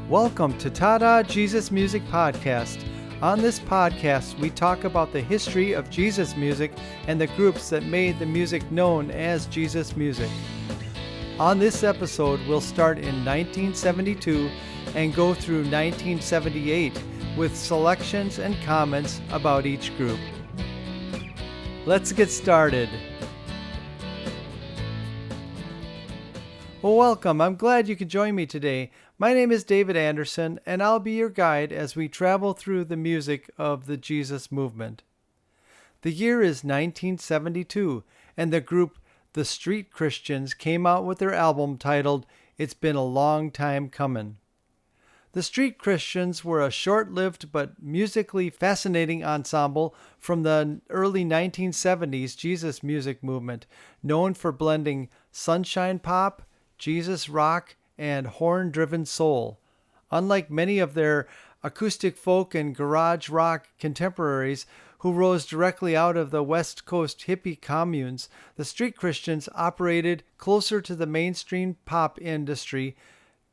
Welcome to Tada Jesus Music Podcast. On this podcast, we talk about the history of Jesus music and the groups that made the music known as Jesus music. On this episode, we'll start in 1972 and go through 1978 with selections and comments about each group. Let's get started. Well, welcome. I'm glad you could join me today. My name is David Anderson, and I'll be your guide as we travel through the music of the Jesus movement. The year is 1972, and the group The Street Christians came out with their album titled It's Been a Long Time Comin'. The Street Christians were a short-lived but musically fascinating ensemble from the early 1970s Jesus music movement, known for blending sunshine pop, Jesus rock, and horn-driven soul. Unlike many of their acoustic folk and garage rock contemporaries who rose directly out of the West Coast hippie communes, the Street Christians operated closer to the mainstream pop industry,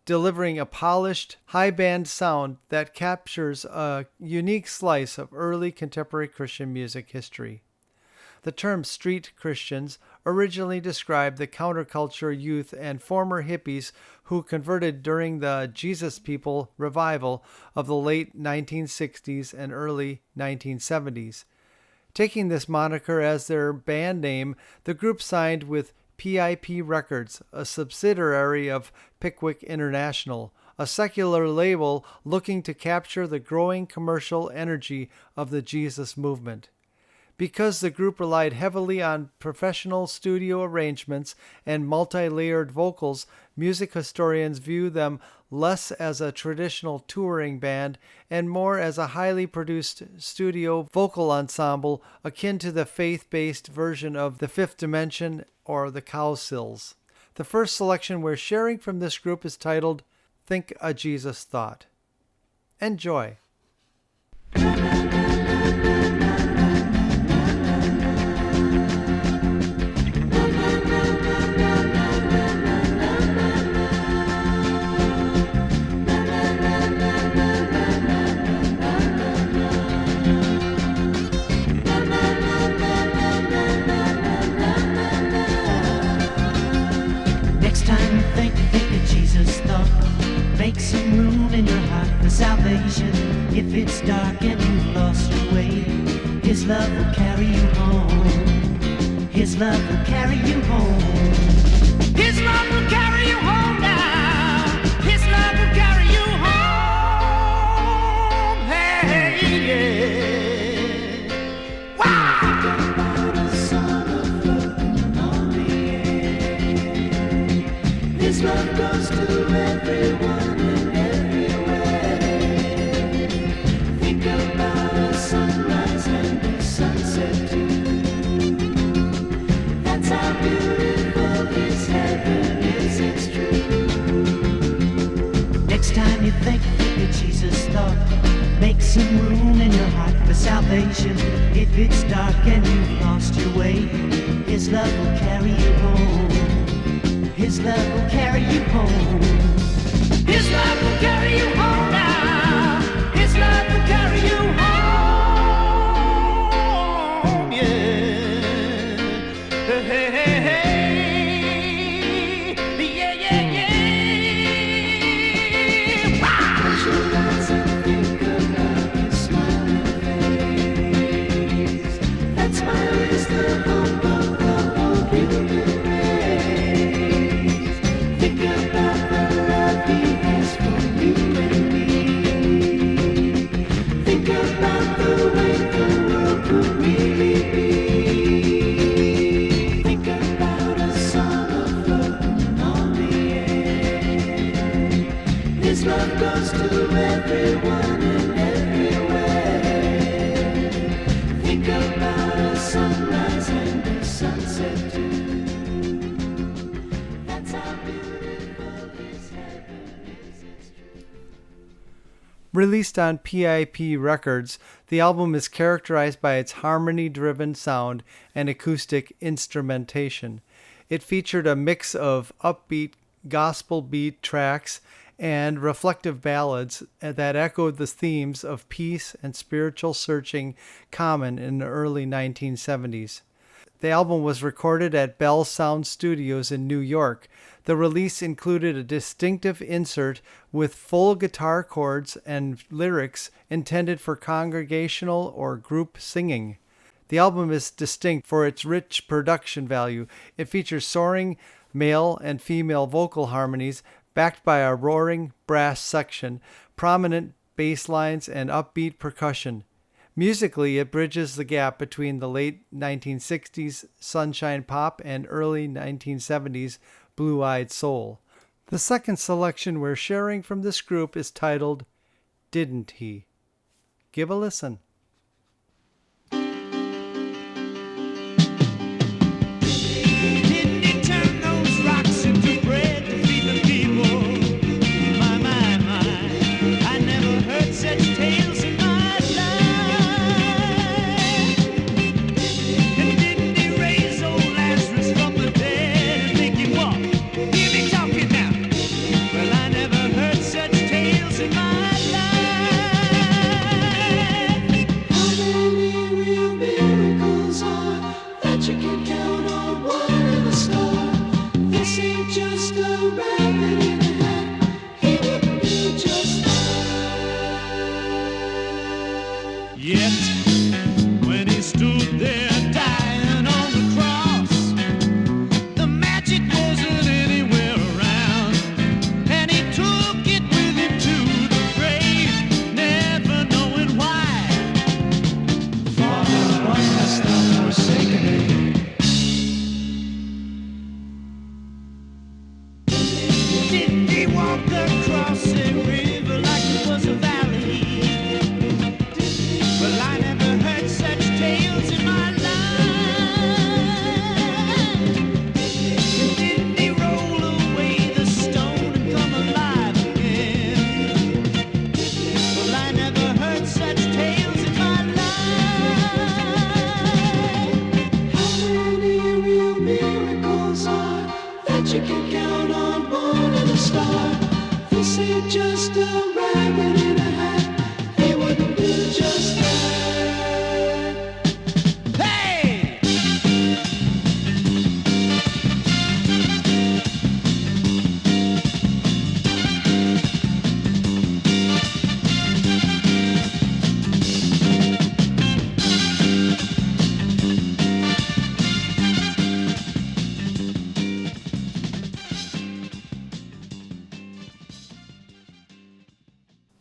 delivering a polished, high-band sound that captures a unique slice of early contemporary Christian music history. The term Street Christians originally described the counterculture youth and former hippies who converted during the Jesus People revival of the late 1960s and early 1970s. Taking this moniker as their band name, the group signed with PIP Records, a subsidiary of Pickwick International, a secular label looking to capture the growing commercial energy of the Jesus movement. Because the group relied heavily on professional studio arrangements and multi-layered vocals, music historians view them less as a traditional touring band and more as a highly produced studio vocal ensemble akin to the faith-based version of The Fifth Dimension or the Cowsills. The first selection we're sharing from this group is titled Think a Jesus Thought. Enjoy. Make some room in your heart for salvation. If it's dark and you've lost your way, His love will carry you home. His love will carry you home. His love will carry you home now. His love will carry you home. Hey, yeah. Wow! About a son of looking on the air. His love goes to everyone. Make some room in your heart for salvation. If it's dark and you've lost your way, His love will carry you home. His love will carry you home. His love will carry you home now. His love will carry you home. Yeah. Hey, hey, hey, hey. Yeah, yeah, yeah. Wow. Released on PIP Records, the album is characterized by its harmony-driven sound and acoustic instrumentation. It featured a mix of upbeat gospel beat tracks and reflective ballads that echoed the themes of peace and spiritual searching common in the early 1970s. The album was recorded at Bell Sound Studios in New York. The release included a distinctive insert with full guitar chords and lyrics intended for congregational or group singing. The album is distinct for its rich production value. It features soaring male and female vocal harmonies backed by a roaring brass section, prominent bass lines, and upbeat percussion. Musically, it bridges the gap between the late 1960s sunshine pop and early 1970s blue-eyed soul. The second selection we're sharing from this group is titled Didn't He? Give a listen.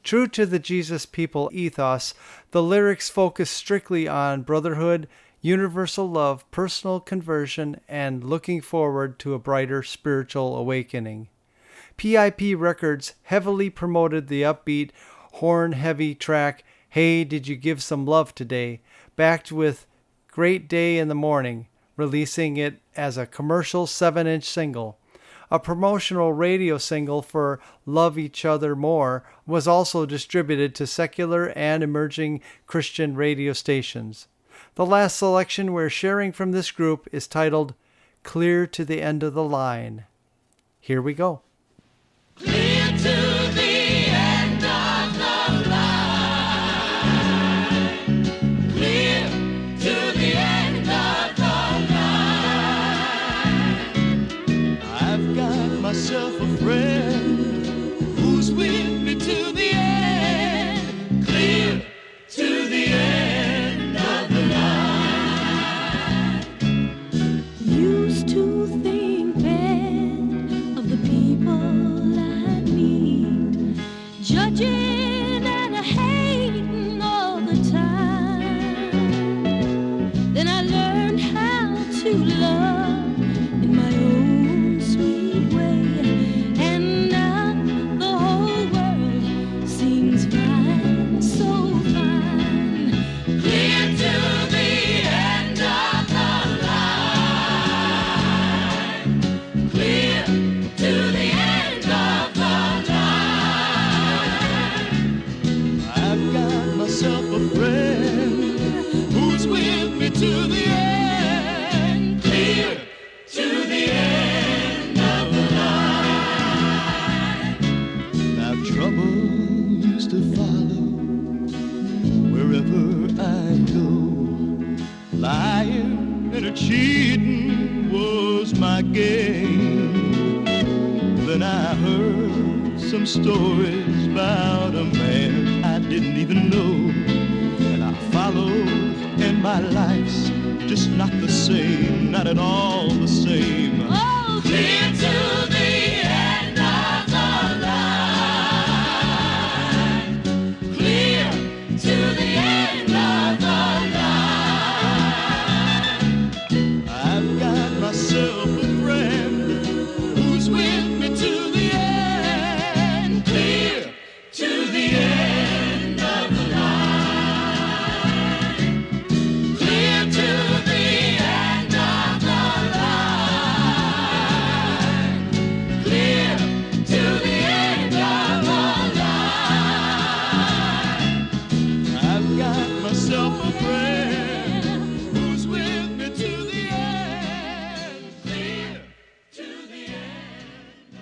True to the Jesus People ethos, the lyrics focus strictly on brotherhood, universal love, personal conversion, and looking forward to a brighter spiritual awakening. PIP Records heavily promoted the upbeat, horn-heavy track, Hey, Did You Give Some Love Today, backed with Great Day in the Morning, releasing it as a commercial 7-inch single. A promotional radio single for Love Each Other More was also distributed to secular and emerging Christian radio stations. The last selection we're sharing from this group is titled Clear to the End of the Line. Here we go. Clear to the end of the line. Clear to the end of the line. I've got myself a friend who's with me to the end. Clear to the end of the line. Used to think bad of the people I meet, judging and hating all the time. Then I learned how to love in my own sweet way, and now the whole world seems fine, so fine. Clear to the end of the line. Clear to the end of the line. I've got myself a friend who's with me to the end. Clear cheating was my game. Then I heard some stories about a man I didn't even know. And I followed, and my life's just not the same, not at all the same. Oh, Clear to the end of the line. Clear to the end of the line. I've got myself a friend who's with me to the end. Clear to the end of the line. Clear to the end of the line. Clear to the end of the line. I've got myself a friend who's with me to the end. Clear to the end.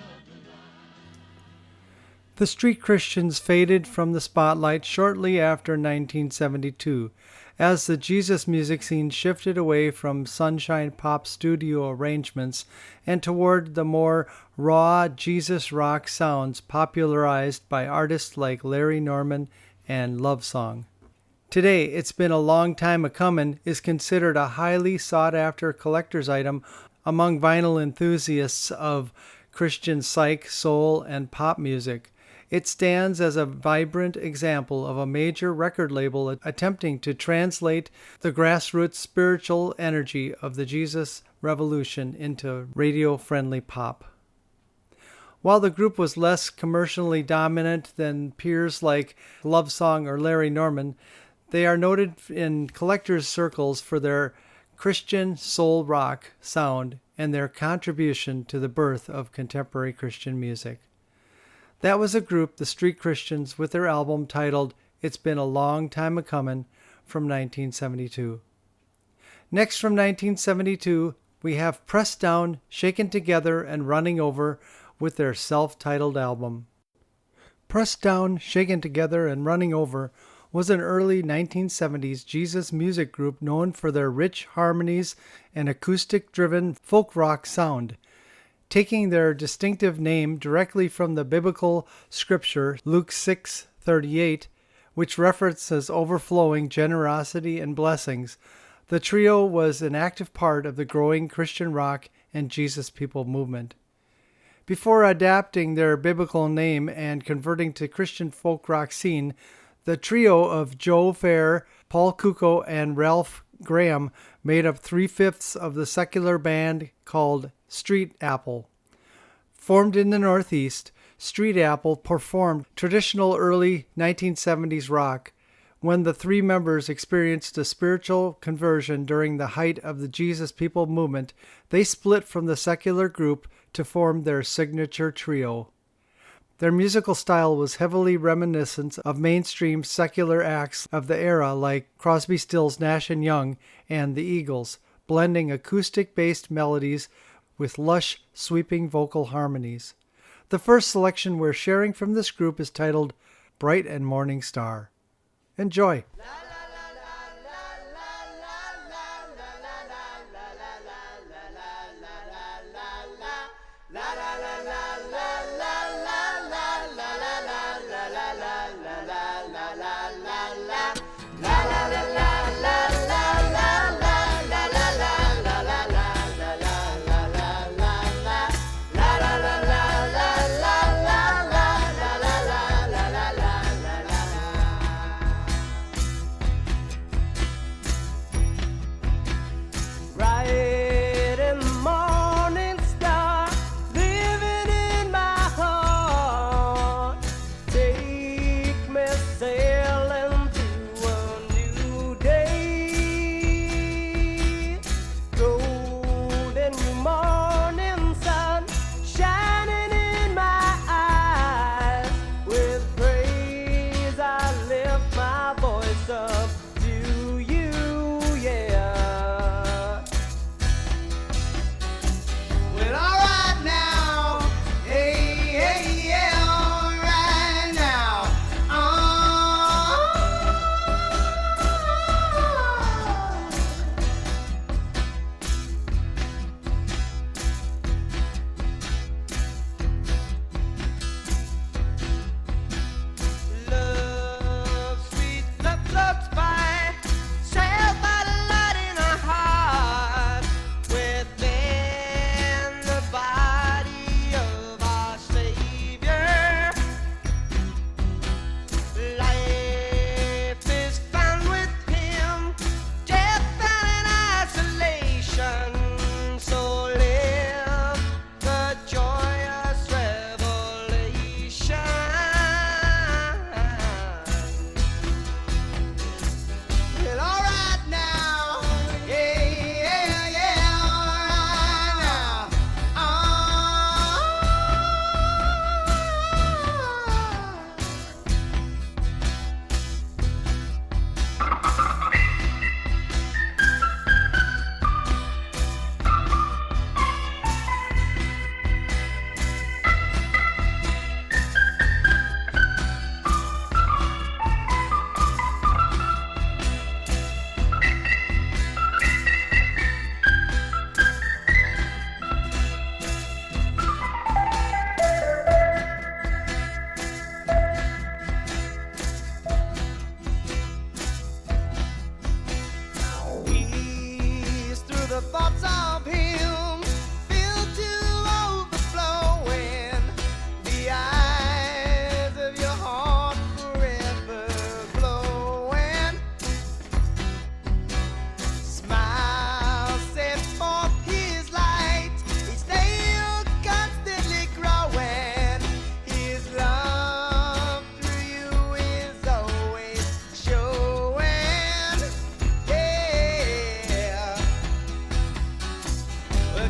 The Street Christians faded from the spotlight shortly after 1972, as the Jesus music scene shifted away from sunshine pop studio arrangements and toward the more raw Jesus rock sounds popularized by artists like Larry Norman and Love Song. Today, It's Been a Long Time A-Comin' is considered a highly sought-after collector's item among vinyl enthusiasts of Christian psych, soul, and pop music. It stands as a vibrant example of a major record label attempting to translate the grassroots spiritual energy of the Jesus revolution into radio-friendly pop. While the group was less commercially dominant than peers like Love Song or Larry Norman, they are noted in collectors' circles for their Christian soul rock sound and their contribution to the birth of contemporary Christian music. That was a group, the Street Christians, with their album titled It's Been a Long Time A-Comin' from 1972. Next from 1972, we have Pressed Down, Shaken Together, and Running Over with their self-titled album. Pressed Down, Shaken Together, and Running Over was an early 1970s Jesus music group known for their rich harmonies and acoustic-driven folk rock sound. Taking their distinctive name directly from the biblical scripture Luke 6:38, which references overflowing generosity and blessings, the trio was an active part of the growing Christian rock and Jesus People movement. Before adapting their biblical name and converting to Christian folk rock scene, the trio of Joe Fair, Paul Cucco, and Ralph Graham made up 3/5 of the secular band called Street Apple. Formed in the Northeast, Street Apple performed traditional early 1970s rock. When the three members experienced a spiritual conversion during the height of the Jesus People movement, they split from the secular group to form their signature trio. Their musical style was heavily reminiscent of mainstream secular acts of the era like Crosby, Stills, Nash & Young and the Eagles, blending acoustic-based melodies with lush, sweeping vocal harmonies. The first selection we're sharing from this group is titled Bright and Morning Star. Enjoy! Bright and morning star, living in my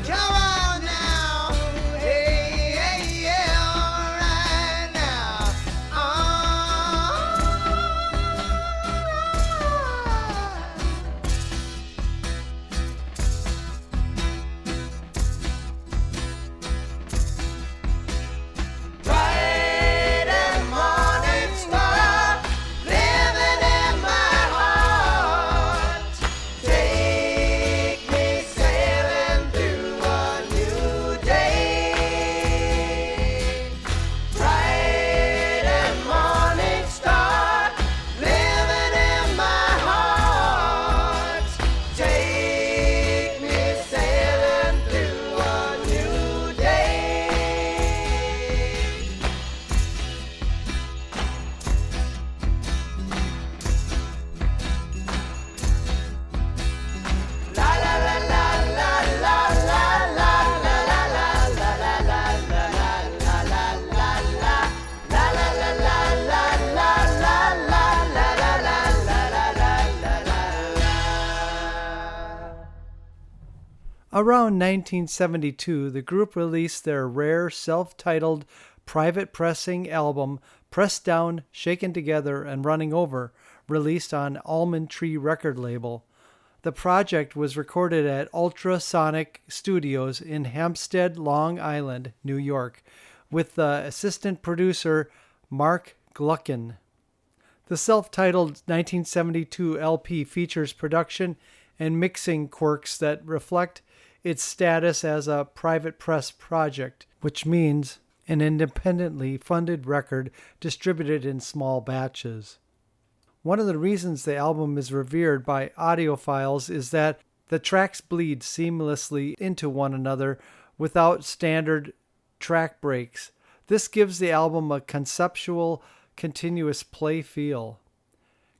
Come on now. Hey, hey, yeah, all right now. Bright and morning star, living in my heart. Take me sailing through a new day. Bright and morning star, living in my heart. Take me sailing through a new day. La la la la la la la la la la la la la la la la la la la. La la la la la la la la la la la la la la la. Around 1972, the group released their rare self-titled private pressing album, Pressed Down, Shaken Together, and Running Over, released on Almond Tree record label. The project was recorded at Ultrasonic Studios in Hampstead, Long Island, New York, with the assistant producer Mark Gluckin. The self-titled 1972 LP features production and mixing quirks that reflect its status as a private press project, which means an independently funded record distributed in small batches. One of the reasons the album is revered by audiophiles is that the tracks bleed seamlessly into one another without standard track breaks. This gives the album a conceptual, continuous play feel.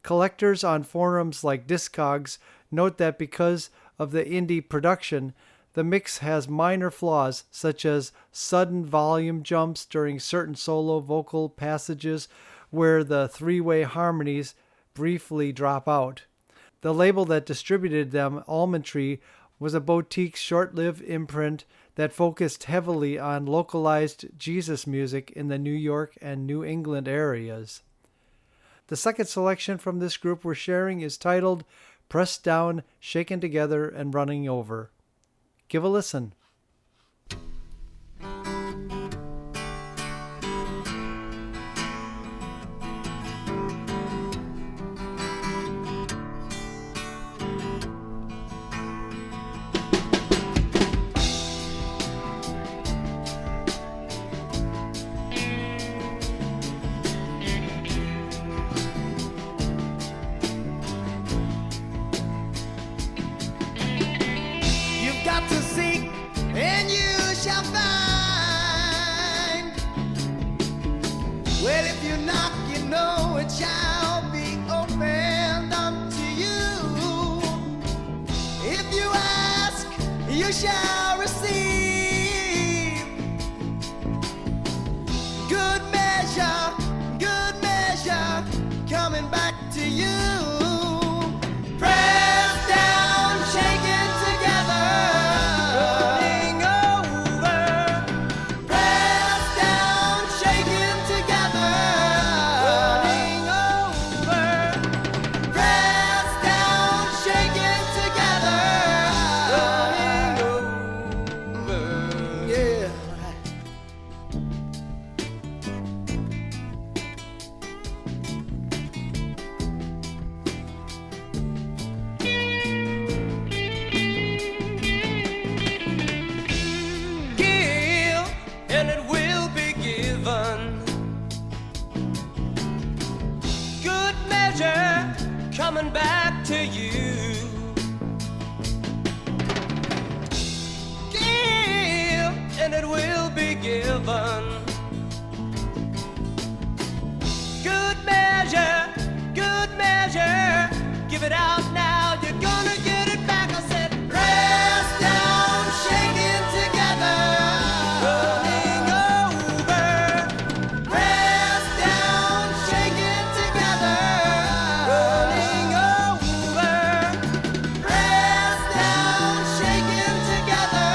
Collectors on forums like Discogs note that because of the indie production, the mix has minor flaws such as sudden volume jumps during certain solo vocal passages where the three-way harmonies briefly drop out. The label that distributed them, Almond Tree, was a boutique short-lived imprint that focused heavily on localized Jesus music in the New York and New England areas. The second selection from this group we're sharing is titled Pressed Down, Shaken Together, and Running Over. Give a listen. You've got to seek and you shall find. Well, if you knock, you know it shall be opened unto you. If you ask, you shall receive. Good measure, coming back to you. Pressed down, shaken together, running over. Pressed down, shaken together, running over. Pressed down, shaken together, running over. Yeah. Give, and it will be given. Good measure coming back to you. Give, and it will be given. Good measure, give it out now. You're gonna get it back. I said, pressed down, shaken together, running over. Pressed down, shaken together, running over. Pressed down, shaken together,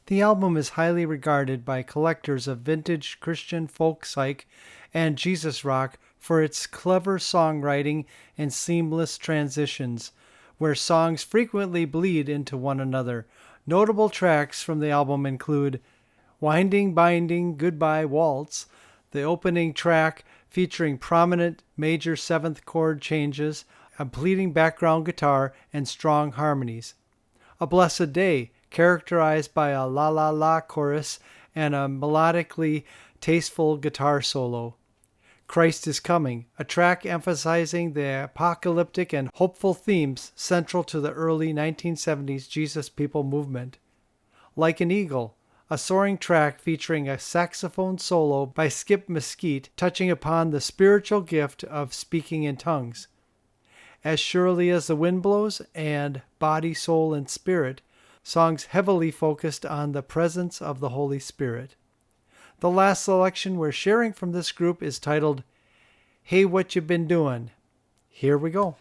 The album is highly regarded by collectors of vintage Christian folk psych and Jesus rock for its clever songwriting and seamless transitions, where songs frequently bleed into one another. Notable tracks from the album include Winding Binding Goodbye Waltz, the opening track featuring prominent major seventh chord changes, a pleading background guitar, and strong harmonies. A Blessed Day, characterized by a la la la chorus and a melodically tasteful guitar solo. Christ is Coming, a track emphasizing the apocalyptic and hopeful themes central to the early 1970s Jesus People movement. Like an Eagle, a soaring track featuring a saxophone solo by Skip Mesquite touching upon the spiritual gift of speaking in tongues. As Surely as the Wind Blows and Body, Soul, and Spirit, songs heavily focused on the presence of the Holy Spirit. The last selection we're sharing from this group is titled Hey What You Been Doin'? Here we go.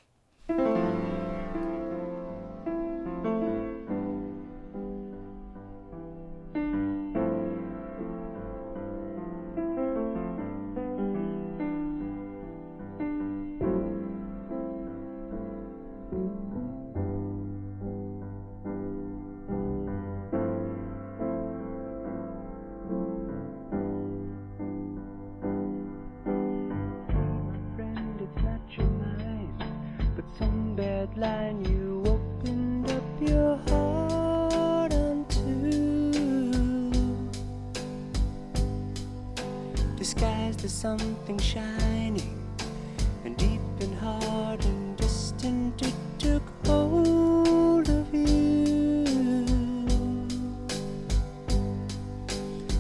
Line you opened up your heart unto, disguised as something shining and deep and hard and distant. It took hold of you.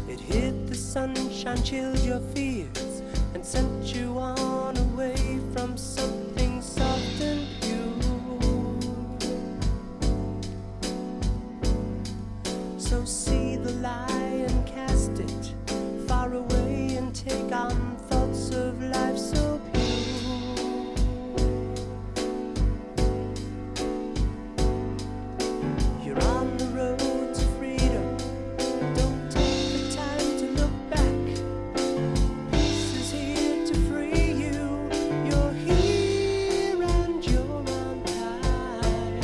It hit the sunshine, chilled your fears, and sent you on away from something soft and so see the lie and cast it far away and take on thoughts of life so pure. You're on the road to freedom. Don't take the time to look back. Peace is here to free you. You're here and you're on time.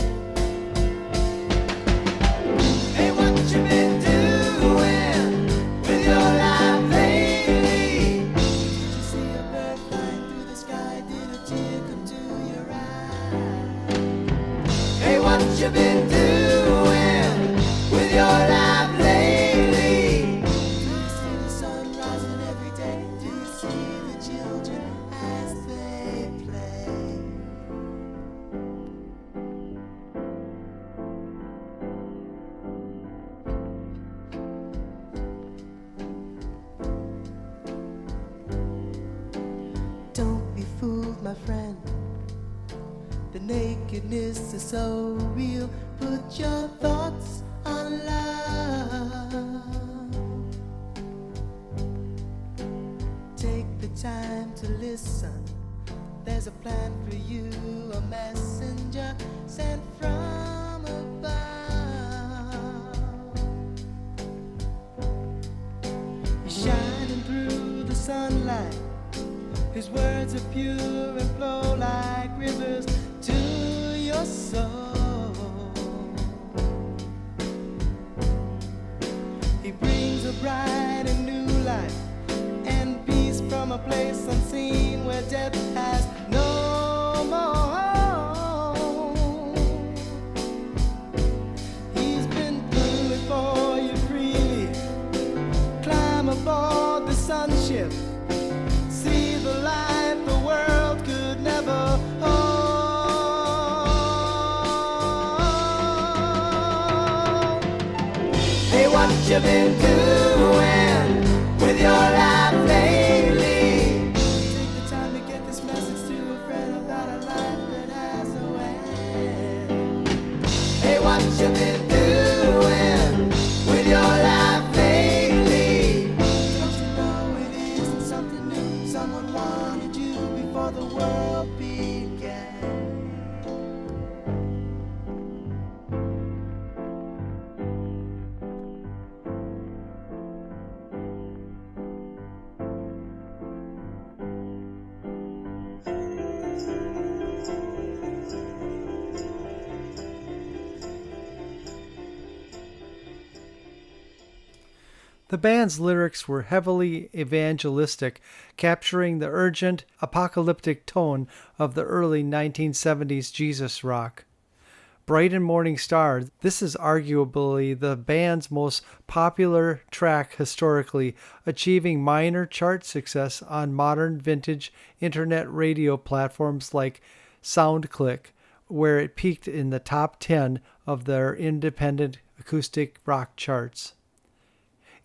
Hey, what you been doing with your life lately? Did you see a bird flying through the sky? Did a tear come to your eye? Hey, what you been doing with your life lately? Do you see the sun rising every day? Do you see the children as they play? Don't be fooled, my friend. The nakedness is so real. Put your thoughts on love. Take the time to listen. There's a plan for you, a messenger sent from above. You're shining through the sunlight. His words are pure and flow like rivers to your soul. He brings a bright and new life and peace from a place unseen where death has no more. He's been through it for you freely. Climb aboard the sunship. See the life the world could never hold. Hey, what you been doing with your life lately? Take the time to get this message to a friend about a life that has no end. Hey, what you been doing with your life lately? Don't you know it isn't something new? Someone wanted you before the world began. The band's lyrics were heavily evangelistic, capturing the urgent, apocalyptic tone of the early 1970s Jesus rock. Bright and Morning Star, this is arguably the band's most popular track historically, achieving minor chart success on modern vintage internet radio platforms like SoundClick, where it peaked in the top 10 of their independent acoustic rock charts.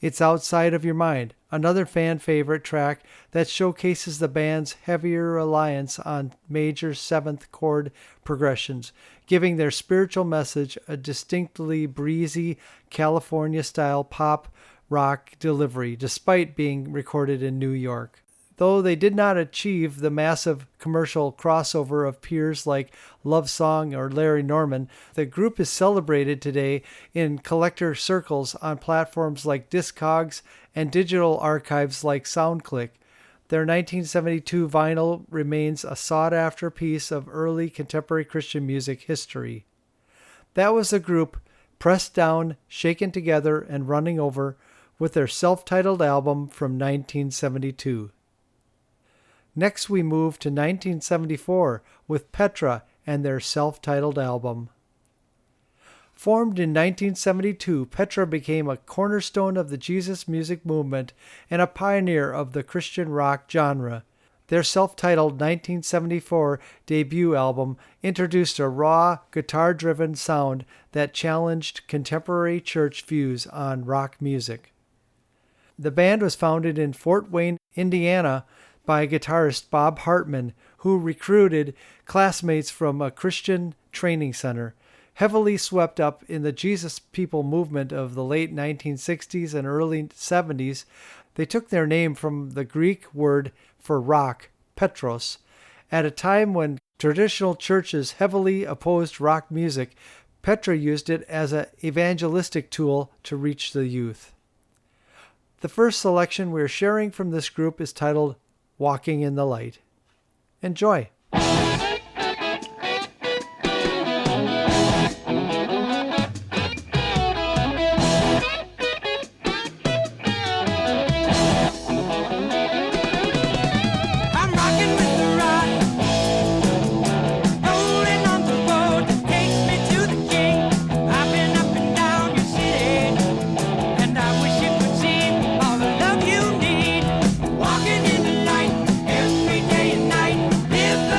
It's Outside of Your Mind, another fan favorite track that showcases the band's heavier reliance on major seventh chord progressions, giving their spiritual message a distinctly breezy California-style pop rock delivery, despite being recorded in New York. Though they did not achieve the massive commercial crossover of peers like Love Song or Larry Norman, the group is celebrated today in collector circles on platforms like Discogs and digital archives like SoundClick. Their 1972 vinyl remains a sought-after piece of early contemporary Christian music history. That was the group Pressed Down, Shaken Together, and Running Over with their self-titled album from 1972. Next, we move to 1974 with Petra and their self-titled album. Formed in 1972, Petra became a cornerstone of the Jesus music movement and a pioneer of the Christian rock genre. Their self-titled 1974 debut album introduced a raw, guitar-driven sound that challenged contemporary church views on rock music. The band was founded in Fort Wayne, Indiana, by guitarist Bob Hartman, who recruited classmates from a Christian training center. Heavily swept up in the Jesus People movement of the late 1960s and early 70s, they took their name from the Greek word for rock, Petros. At a time when traditional churches heavily opposed rock music, Petra used it as an evangelistic tool to reach the youth. The first selection we're sharing from this group is titled Walking in the Light. Enjoy. Walking in the light every day and night. Live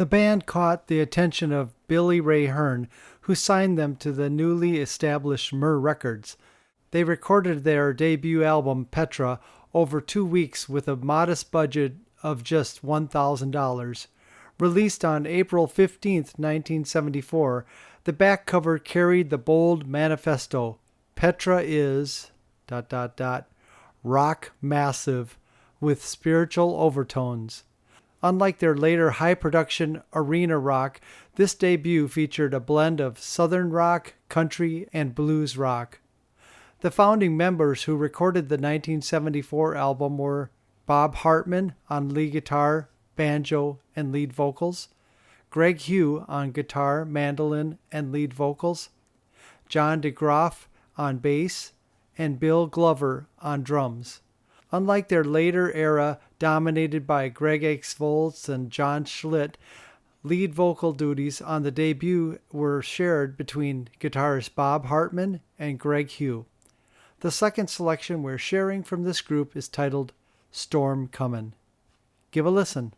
The band caught the attention of Billy Ray Hearn, who signed them to the newly established Myrrh Records. They recorded their debut album, Petra, over 2 weeks with a modest budget of just $1,000. Released on April 15, 1974, the back cover carried the bold manifesto, Petra is... rock massive with spiritual overtones. Unlike their later high-production arena rock, this debut featured a blend of southern rock, country, and blues rock. The founding members who recorded the 1974 album were Bob Hartman on lead guitar, banjo, and lead vocals, Greg Hugh on guitar, mandolin, and lead vocals, John DeGroff on bass, and Bill Glover on drums. Unlike their later era dominated by Greg X. Volz and John Schlitt, lead vocal duties on the debut were shared between guitarist Bob Hartman and Greg Hugh. The second selection we're sharing from this group is titled Storm Comin'. Give a listen.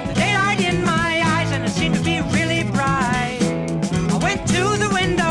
The daylight in my eyes and it seemed to be really bright. I went to the window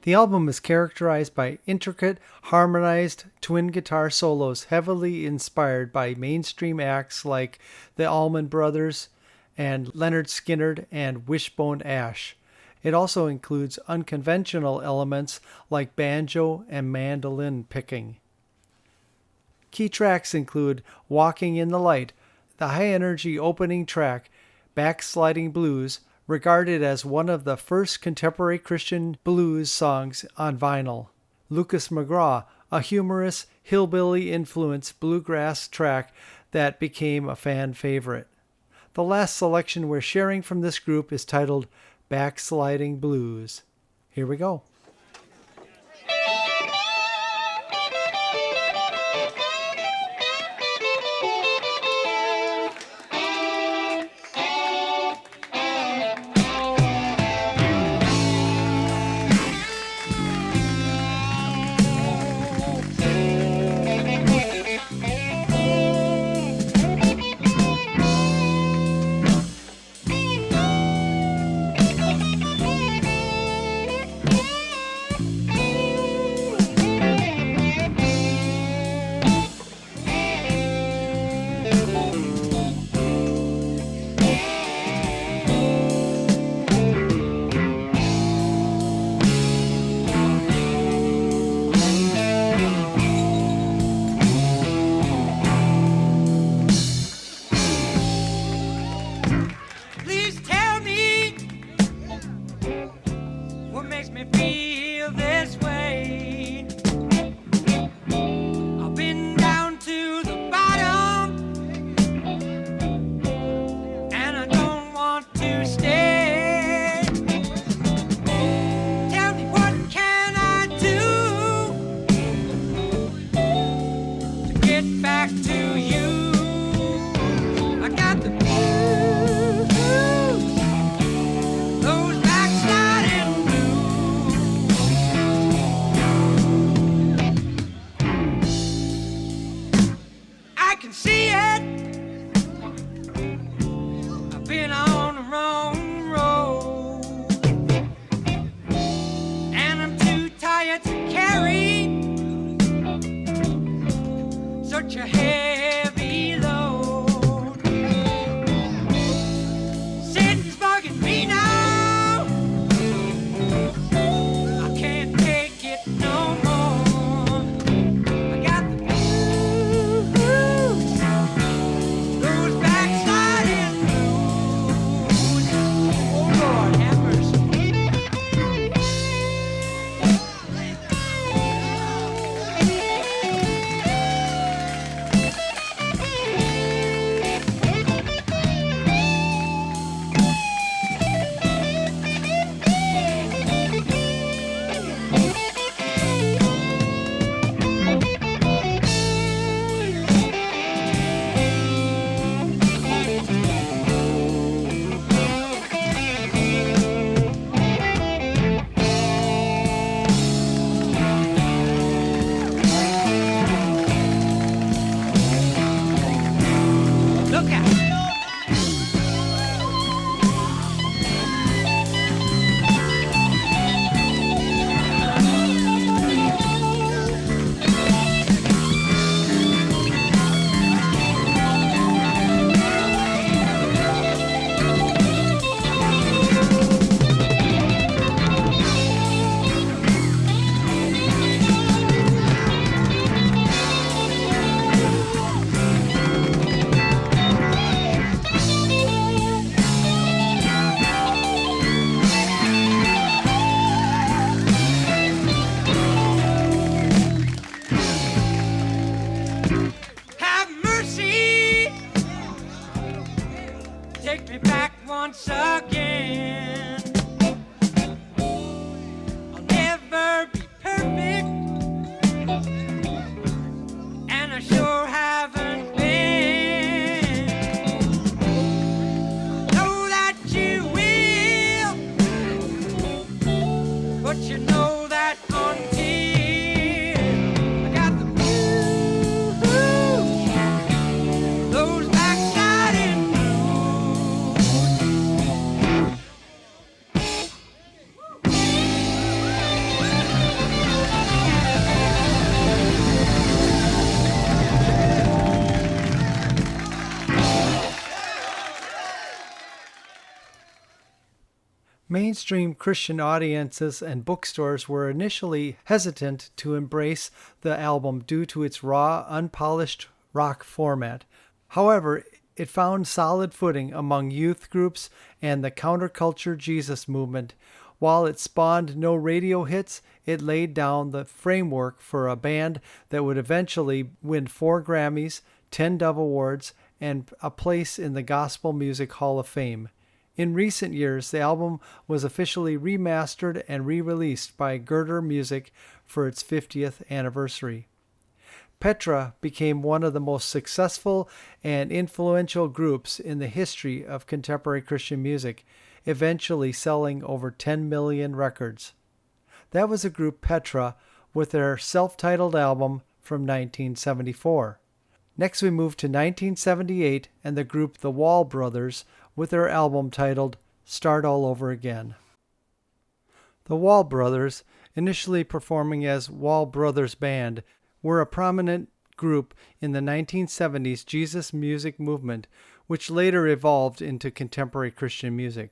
The album is characterized by intricate, harmonized twin guitar solos heavily inspired by mainstream acts like the Allman Brothers and Leonard Skinner and Wishbone Ash. It also includes unconventional elements like banjo and mandolin picking. Key tracks include Walking in the Light, the high-energy opening track, Backsliding Blues, regarded as one of the first contemporary Christian blues songs on vinyl. Lucas McGraw, a humorous, hillbilly-influenced bluegrass track that became a fan favorite. The last selection we're sharing from this group is titled Backsliding Blues. Here we go. Mainstream Christian audiences and bookstores were initially hesitant to embrace the album due to its raw, unpolished rock format. However, it found solid footing among youth groups and the counterculture Jesus movement. While it spawned no radio hits, it laid down the framework for a band that would eventually win 4 Grammys, 10 Dove Awards, and a place in the Gospel Music Hall of Fame. In recent years, the album was officially remastered and re-released by Girder Music for its 50th anniversary. Petra became one of the most successful and influential groups in the history of contemporary Christian music, eventually selling over 10 million records. That was the group Petra with their self-titled album from 1974. Next we move to 1978 and the group The Wall Brothers with their album titled Start All Over Again. The Wall Brothers, initially performing as Wall Brothers Band, were a prominent group in the 1970s Jesus music movement, which later evolved into contemporary Christian music.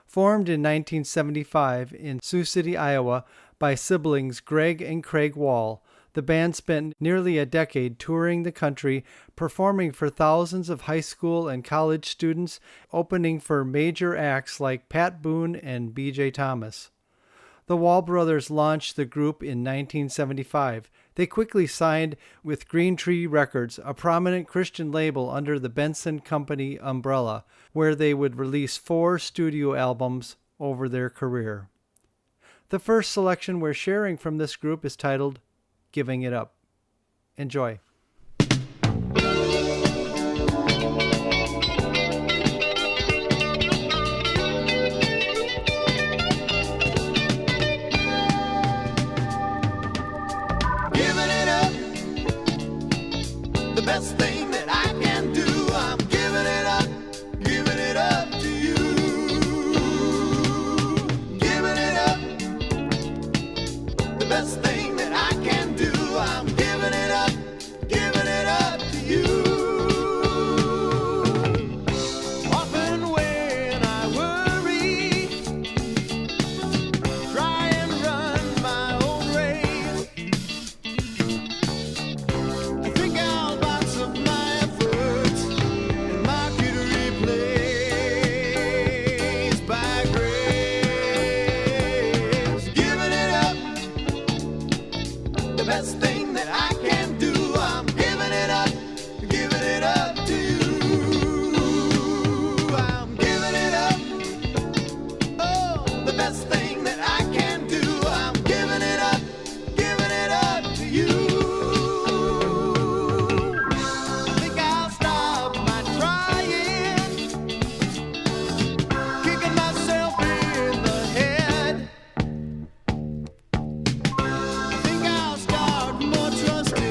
Formed in 1975 in Sioux City, Iowa, by siblings Greg and Craig Wall, the band spent nearly a decade touring the country, performing for thousands of high school and college students, opening for major acts like Pat Boone and B.J. Thomas. The Wall Brothers launched the group in 1975. They quickly signed with Green Tree Records, a prominent Christian label under the Benson Company umbrella, where they would release 4 studio albums over their career. The first selection we're sharing from this group is titled Giving It Up. Enjoy. The best thing that I can do, I'm giving it up to you. Giving it up, the best thing that I can do, I'm giving it up to you. Often when I worry, try and run my own race, I think I'll box up my efforts and market replaced by grace. Giving it up, the best thing that I can do, I'm giving it up to you. I'm giving it up, oh, the best thing that I can do, I'm giving it up to you. I think I'll stop my trying, kicking myself in the head. I think I'll start more trusting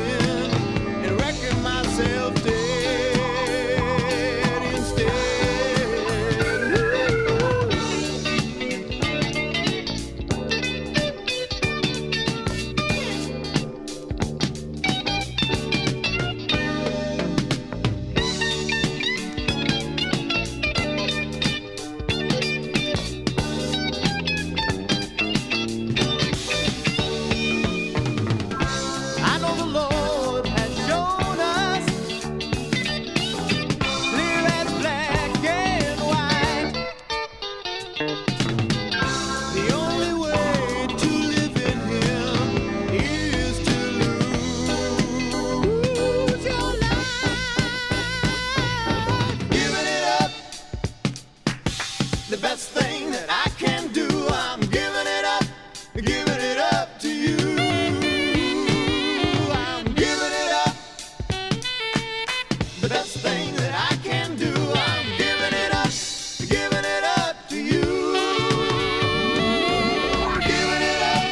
and reckon myself dead instead. I know the Lord has shown us clear as black and white. The only way to live in Him is to lose your life. Giving it up, the best thing that I can do, I'm giving it up to you. I'm giving it up, the best thing that I can do, I'm giving it up to you. Giving it up,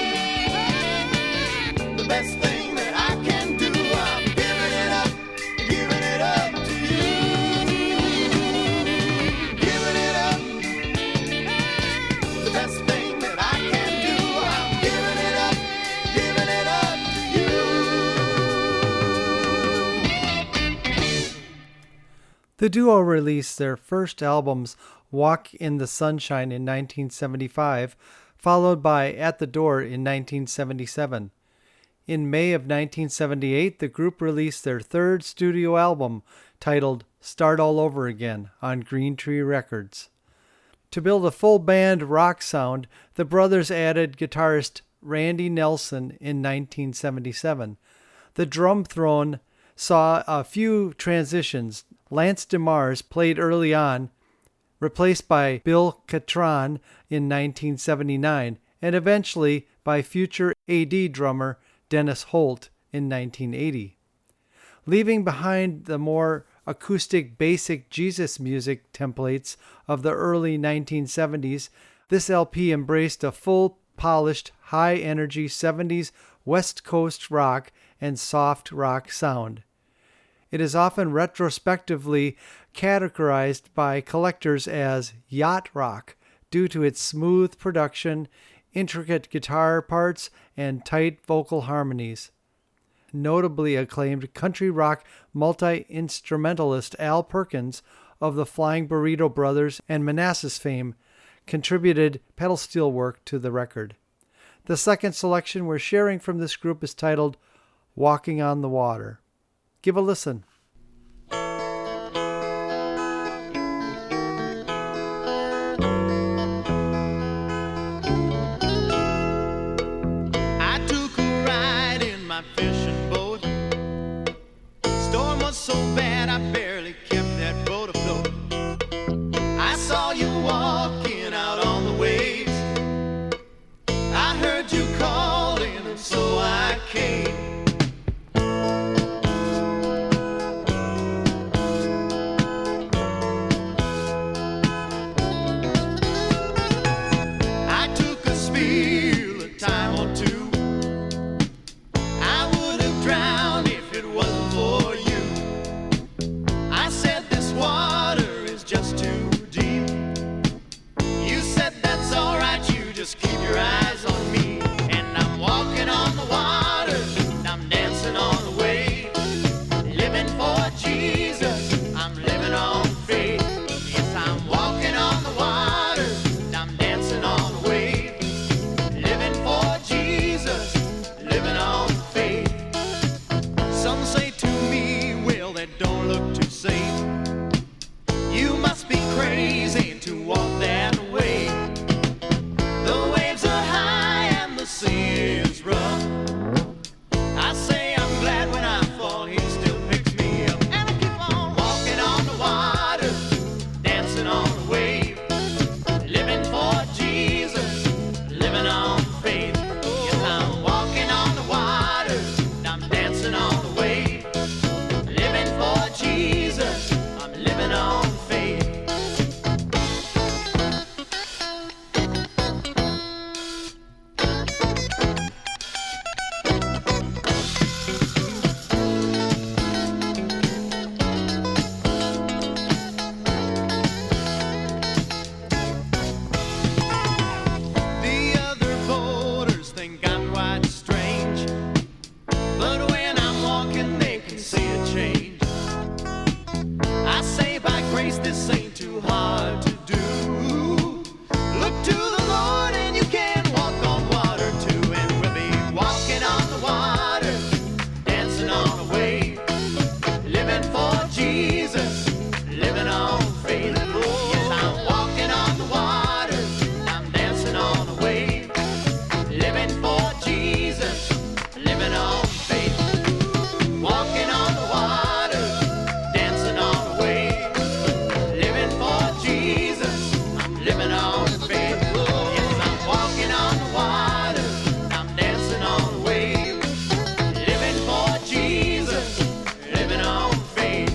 the best thing that I can do, I'm giving it up to you. Giving it up, the best thing that I can do, I'm giving it up to you. The duo released their first albums Walk in the Sunshine in 1975, followed by At the Door in 1977. In May of 1978, the group released their third studio album titled Start All Over Again on Green Tree Records. To build a full band rock sound, the brothers added guitarist Randy Nelson in 1977. The drum throne saw a few transitions. Lance DeMars played early on, replaced by Bill Catron in 1979, and eventually by future AD drummer Dennis Holt in 1980. Leaving behind the more acoustic basic Jesus music templates of the early 1970s, this LP embraced a full polished, high-energy 70s West Coast rock and soft rock sound. It is often retrospectively categorized by collectors as yacht rock due to its smooth production, intricate guitar parts, and tight vocal harmonies. Notably acclaimed country rock multi-instrumentalist Al Perkins of the Flying Burrito Brothers and Manassas fame contributed pedal steel work to the record. The second selection we're sharing from this group is titled Walking on the Water. Give a listen. I took a ride in my fishing boat. Storm was so bad I barely kept that boat afloat. I saw you walking out on the waves. I heard you calling and so I came. I took a spill a time or two. I would have drowned if it wasn't for you. I said this water is just too deep. You said that's alright, you just keep your eyes on me. And I'm walking on the water, and I'm dancing on the wave. Living for Jesus, I'm living on faith. Yes, I'm walking on the water, and I'm dancing on the wave. Living for Jesus, living on faith. Some say to me, well, that don't look too safe. You must be crazy to walk that way. The waves are high and the sea is rough. I say I'm glad when I fall, he still picks me up. And I keep on walking on the water, dancing on the wave. Living for Jesus, living on faith. Yes, I'm walking on the water, and I'm dancing on the wave. Living for Jesus, I'm living on faith. The other voters think I'm quite strange, but when I'm walking they can see a change. I say by grace this ain't too hard to do. Look to the Lord and you can walk on water too. And we'll be walking on the water, dancing on the wave. Living for Jesus, living on faith. Yes, I'm walking on the water, I'm dancing on the wave. Living for Jesus, living on faith. Walking on the water, dancing on the wave. Living for Jesus, I'm living on faith. Yes, I'm walking on the water, I'm dancing on the wave. Living for Jesus, living on faith.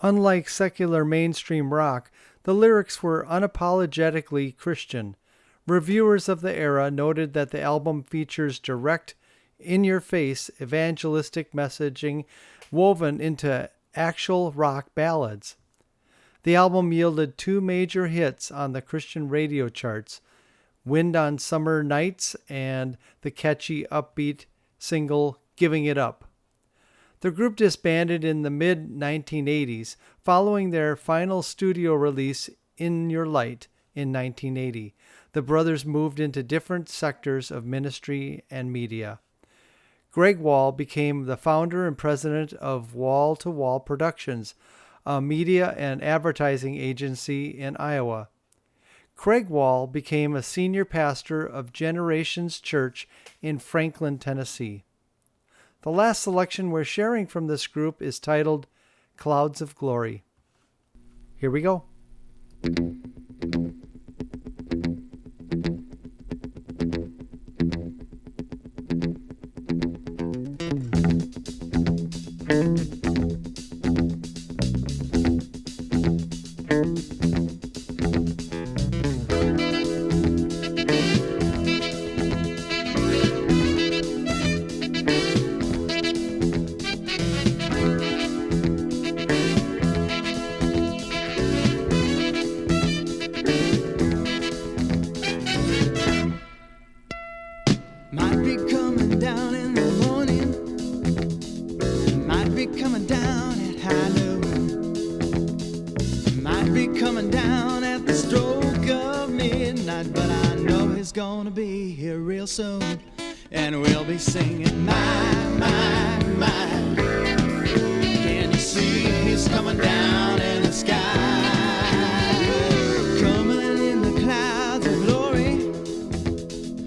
Unlike secular mainstream rock, the lyrics were unapologetically Christian. Reviewers of the era noted that the album features direct, in-your-face evangelistic messaging woven into actual rock ballads. The album yielded two major hits on the Christian radio charts, Wind on Summer Nights and the catchy upbeat single Giving It Up. The group disbanded in the mid-1980s following their final studio release In Your Light in 1980. The brothers moved into different sectors of ministry and media. Greg Wall became the founder and president of Wall to Wall Productions, a media and advertising agency in Iowa. Craig Wall became a senior pastor of Generations Church in Franklin, Tennessee. The last selection we're sharing from this group is titled Clouds of Glory. Here we go. Might be coming down in the morning, might be coming down at high noon, might be coming down at the stroke of midnight, but I know he's gonna be here real soon, and we'll be singing my. Can you see he's coming down in the sky, coming in the clouds of glory?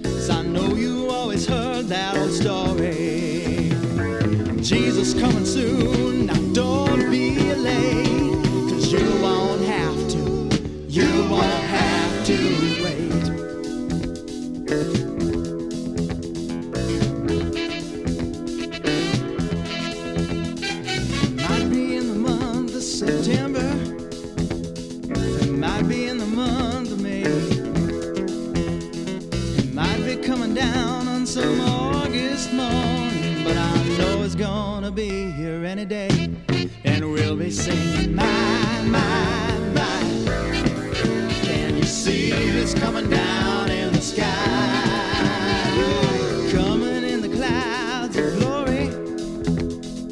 'Cause I know you always heard that old story. Jesus coming soon, now don't be late, 'cause you won't have to wait. Might be in the month of September, it might be in the month of May, it might be coming down on some August morning, but I know it's gonna be here any day, and we'll be singing my. Can you see this coming down in the sky, coming in the clouds of glory?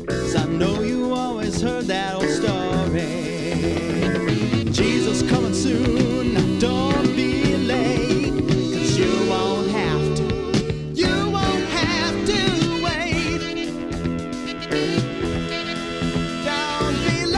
'Cause I know you always heard that old story. Jesus coming soon, now don't be late, 'cause you won't have to wait. Don't be late.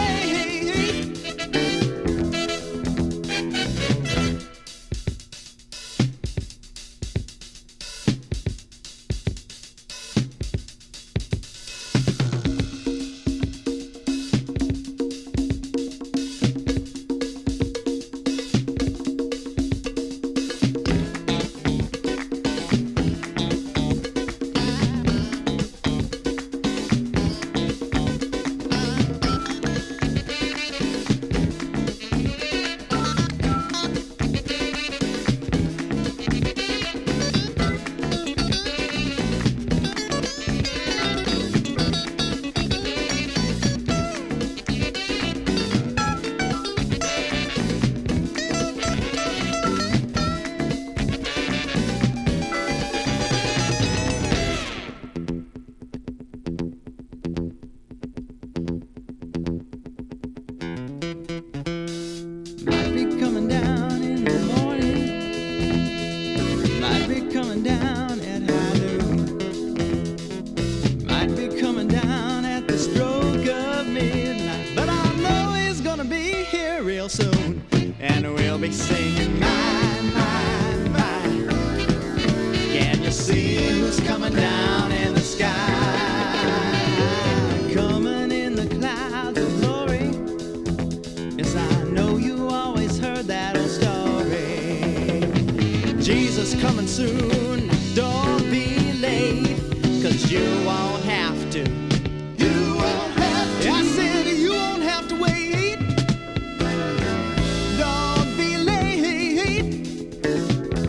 Might be coming down in the morning, might be coming down at high noon, might be coming down at the stroke of midnight, but I know he's gonna be here real soon, and we'll be singing my. Can you see who's coming down in the sky, coming in the clouds of glory? Yes, I know you always heard that old story. Jesus coming soon, don't be late, 'cause you won't have to. I said you won't have to wait. Don't be late.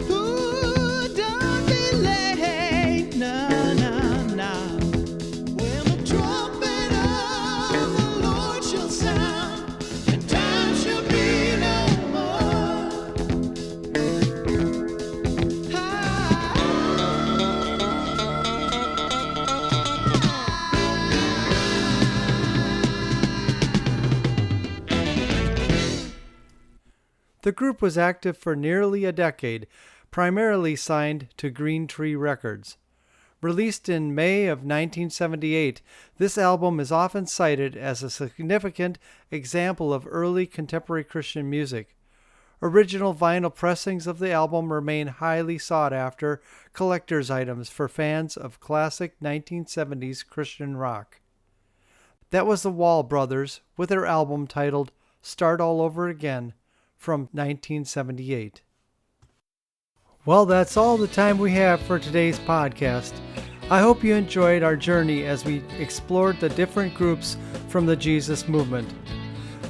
Ooh, don't be late. No. When the trumpet of the Lord shall sound, and time shall be no more. group was active for nearly a decade, primarily signed to Green Tree Records. Released in May of 1978, this album is often cited as a significant example of early contemporary Christian music. Original vinyl pressings of the album remain highly sought-after collector's items for fans of classic 1970s Christian rock. That was the Wall Brothers with their album titled Start All Over Again from 1978. Well, that's all the time we have for today's podcast. I hope you enjoyed our journey as we explored the different groups from the Jesus movement.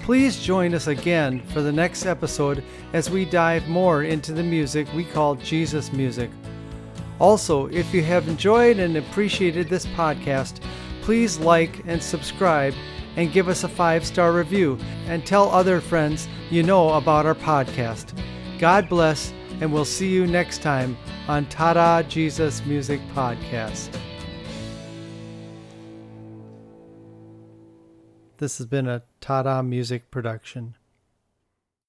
Please join us again for the next episode as we dive more into the music we call Jesus music. Also, if you have enjoyed and appreciated this podcast, please like and subscribe and give us a 5-star review and tell other friends you know about our podcast. God bless, and we'll see you next time on Tada Jesus Music Podcast. This has been a Tada Music production.